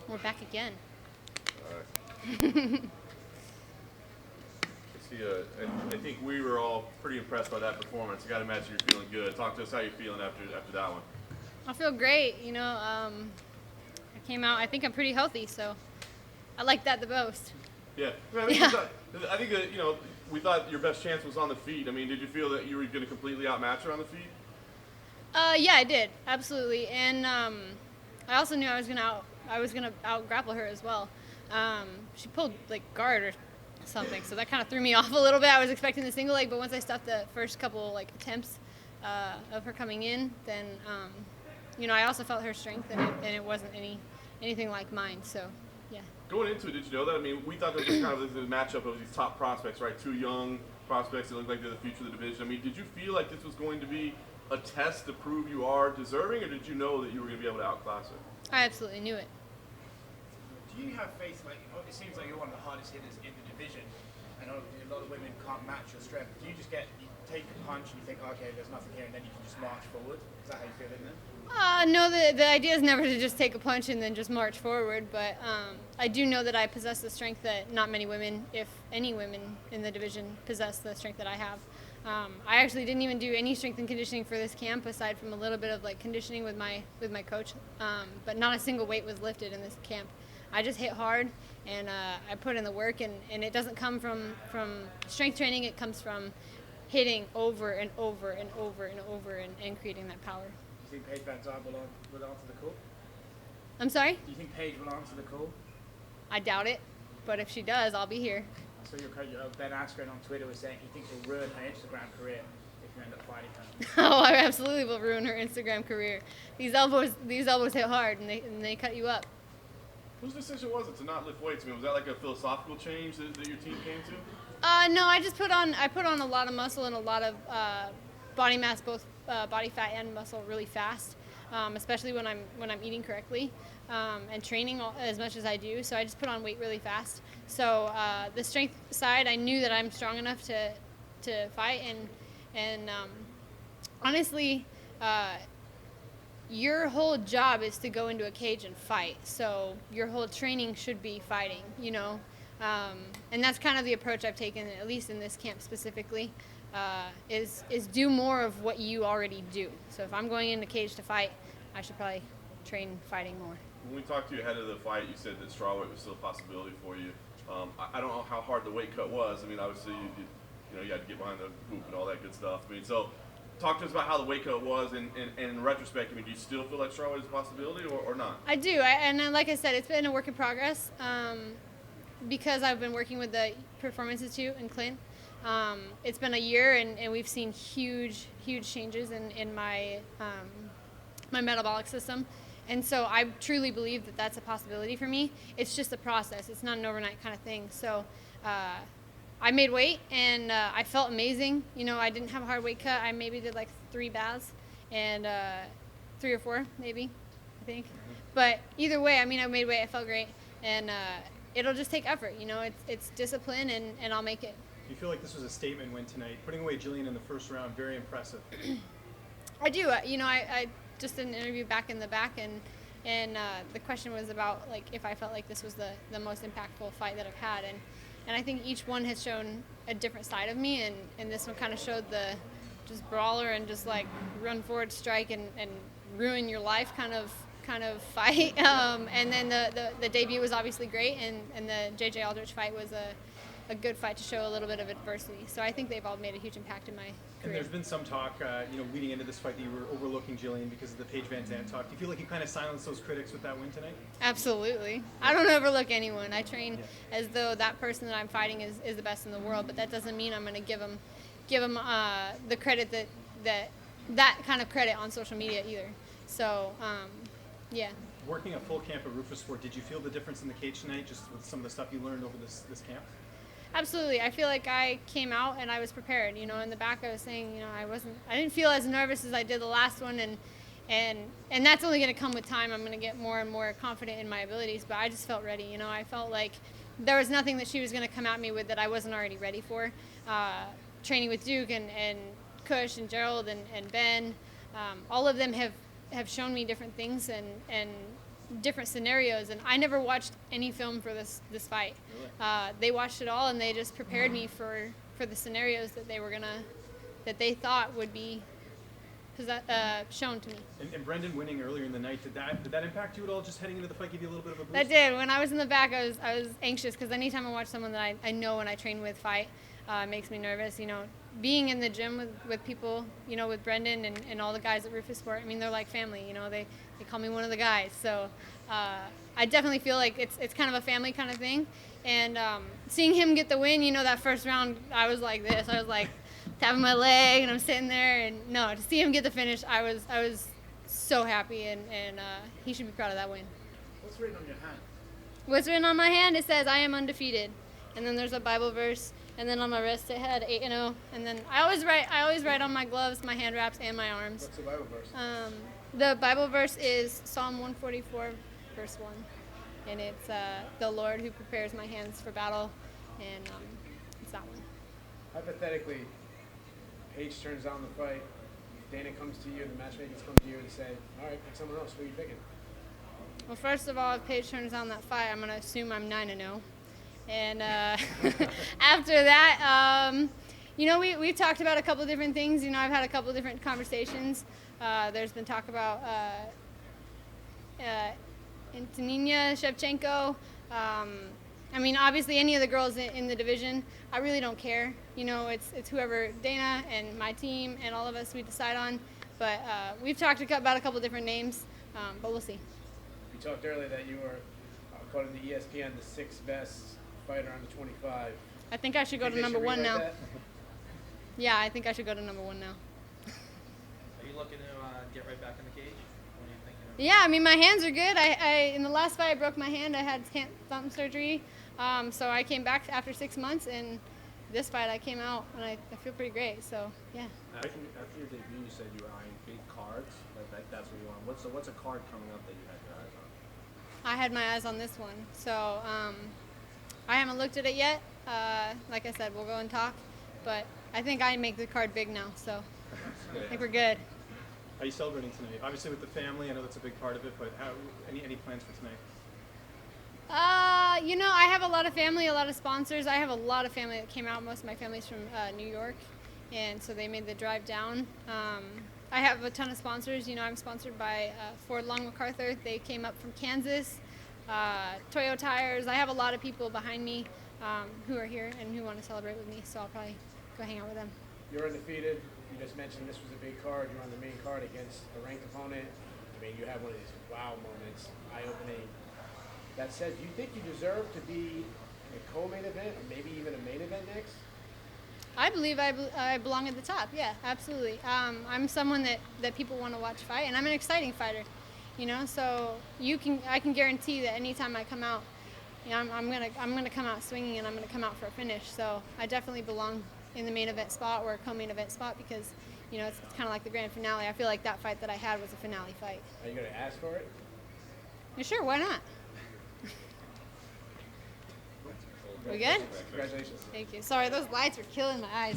We're back again. All right. I think we were all pretty impressed by that performance. I got to imagine you're feeling good. Talk to us how you're feeling after that one. I feel great. I came out, I think I'm pretty healthy, so I like that the most. Yeah. I think that, we thought your best chance was on the feet. I mean, did you feel that you were going to completely outmatch her on the feet? Yeah, I did. Absolutely. And I also knew I was gonna out grapple her as well. She pulled like guard or something, so that kind of threw me off a little bit. I was expecting the single leg, but once I stopped the first couple like attempts of her coming in, then I also felt her strength, and it wasn't anything like mine. So yeah. Going into it, did you know that? I mean, we thought this was kind of a matchup of these top prospects, right? Two young prospects that look like they're the future of the division. I mean, did you feel like this was going to be a test to prove you are deserving, or did you know that you were going to be able to outclass her? I absolutely knew it. Do you have faith, it seems like you're one of the hardest hitters in the division, and a lot of women can't match your strength. Do you just you take a punch and you think, okay, there's nothing here, and then you can just march forward? Is that how you feel in there? No, the idea is never to just take a punch and then just march forward, but I do know that I possess the strength that not many women, if any women in the division, possess the strength that I have. I actually didn't even do any strength and conditioning for this camp aside from a little bit of like conditioning with my coach, but not a single weight was lifted in this camp. I just hit hard and I put in the work, and it doesn't come from strength training. It comes from hitting over and over and over and over and creating that power. Do you think Paige VanZant will answer the call? I'm sorry? Do you think Paige will answer the call? I doubt it, but if she does, I'll be here. I saw your coach, Ben Askren, on Twitter was saying he thinks you'll ruin her Instagram career if you end up fighting her. Oh, I absolutely will ruin her Instagram career. These elbows hit hard, and they cut you up. Whose decision was it to not lift weights? I mean, was that like a philosophical change that your team came to? No, I put on a lot of muscle and a lot of body mass, both body fat and muscle, really fast, especially when I'm eating correctly and training as much as I do. So I just put on weight really fast. So the strength side, I knew that I'm strong enough to fight, and honestly, your whole job is to go into a cage and fight. So your whole training should be fighting, and that's kind of the approach I've taken, at least in this camp specifically, is do more of what you already do. So if I'm going into cage to fight, I should probably train fighting more. When we talked to you ahead of the fight, you said that strawweight was still a possibility for you. I don't know how hard the weight cut was. I mean, obviously, you had to get behind the hoop and all that good stuff. I mean, so talk to us about how the weight cut was, and in retrospect, I mean, do you still feel like strawweight is a possibility or not? I do, and then, like I said, it's been a work in progress because I've been working with the Performance Institute in Clint. It's been a year, and we've seen huge changes in my my metabolic system. And so I truly believe that that's a possibility for me. It's just a process. It's not an overnight kind of thing. So I made weight, and I felt amazing. I didn't have a hard weight cut. I maybe did like 3 baths and 3 or 4 maybe, I think. But either way, I made weight. I felt great. And it'll just take effort. It's discipline, and I'll make it. Do you feel like this was a statement win tonight? Putting away Jillian in the first round, very impressive. I do. I just did an interview back in the back, and the question was about like if I felt like this was the most impactful fight that I've had, and I think each one has shown a different side of me, and this one kind of showed the just brawler and just like run forward, strike, and ruin your life kind of fight. And then the debut was obviously great, and the JJ Aldrich fight was a good fight to show a little bit of adversity. So I think they've all made a huge impact in my career. And there's been some talk, leading into this fight that you were overlooking Jillian because of the Paige VanZant talk. Do you feel like you kind of silenced those critics with that win tonight? Absolutely. I don't overlook anyone. I train as though that person that I'm fighting is the best in the world, but that doesn't mean I'm going to give them the credit that kind of credit on social media either. So, yeah. Working a full camp of Rufus Sport, did you feel the difference in the cage tonight, just with some of the stuff you learned over this camp? Absolutely. I feel like I came out and I was prepared. In the back I was saying, I didn't feel as nervous as I did the last one, and that's only going to come with time. I'm going to get more and more confident in my abilities, but I just felt ready. I felt like there was nothing that she was going to come at me with that I wasn't already ready for. Training with Duke and Kush and Gerald and Ben, all of them have shown me different things, and different scenarios, and I never watched any film for this fight. Really? They watched it all, and they just prepared me for the scenarios that they thought would be shown to me. And Brendan winning earlier in the night, did that impact you at all? Just heading into the fight, give you a little bit of a boost? That did. When I was in the back, I was anxious because anytime I watch someone that I know and I train with fight, it makes me nervous. Being in the gym with people, with Brendan and all the guys at Rufus Sport, I mean, they're like family. They call me one of the guys. So I definitely feel like it's kind of a family kind of thing. And seeing him get the win, that first round, I was like this. I was like tapping my leg, and I'm sitting there. And no, to see him get the finish, I was so happy, and he should be proud of that win. What's written on your hand? What's written on my hand? It says, "I am undefeated." And then there's a Bible verse. And then on my wrist it had 8-0. And then I always write on my gloves, my hand wraps, and my arms. What's the Bible verse? The Bible verse is Psalm 144, verse 1. And it's the Lord who prepares my hands for battle. And it's that one. Hypothetically, Paige turns down the fight. Dana comes to you, the matchmakers come to you and say, all right, pick someone else. Who are you picking? Well, first of all, if Paige turns down that fight, I'm going to assume I'm 9-0. And after that, we've talked about a couple of different things. I've had a couple of different conversations. There's been talk about Antonina Shevchenko. I mean, obviously, any of the girls in the division, I really don't care. It's whoever Dana and my team and all of us we decide on. But we've talked about a couple of different names, but we'll see. You talked earlier that you were, according to ESPN, the sixth best fighter under 25. I think I should go Think to they number should one rewrite now. that? Yeah, I think I should go to number one now. Are you looking to get right back in the cage? What are you thinking of? Yeah, I mean, my hands are good. I in the last fight I broke my hand. I had thumb surgery, so I came back after 6 months, and this fight I came out and I feel pretty great. So yeah. After your debut, you said you were eyeing big cards. That's what you want. What's a card coming up that you had your eyes on? I had my eyes on this one, so I haven't looked at it yet. Like I said, we'll go and talk, but I think I make the card big now, so I think we're good. How are you celebrating tonight? Obviously with the family, I know that's a big part of it, but any plans for tonight? I have a lot of family, a lot of sponsors. I have a lot of family that came out. Most of my family's from New York, and so they made the drive down. I have a ton of sponsors. I'm sponsored by Ford Long MacArthur. They came up from Kansas. Toyo Tires. I have a lot of people behind me who are here and who want to celebrate with me, so I'll probably go hang out with them. You're undefeated. You just mentioned this was a big card. You're on the main card against a ranked opponent. I mean, you have one of these wow moments, eye-opening. That said, do you think you deserve to be in a co-main event or maybe even a main event next? I believe I belong at the top. Yeah, absolutely. I'm someone that people want to watch fight, and I'm an exciting fighter. So I can guarantee that anytime I come out, I'm gonna come out swinging, and I'm gonna come out for a finish. So I definitely belong in the main event spot or a co-main event spot because it's kind of like the grand finale. I feel like that fight that I had was a finale fight. Are you going to ask for it? Yeah, sure, why not? We good? Congratulations. Thank you. Sorry, those lights are killing my eyes.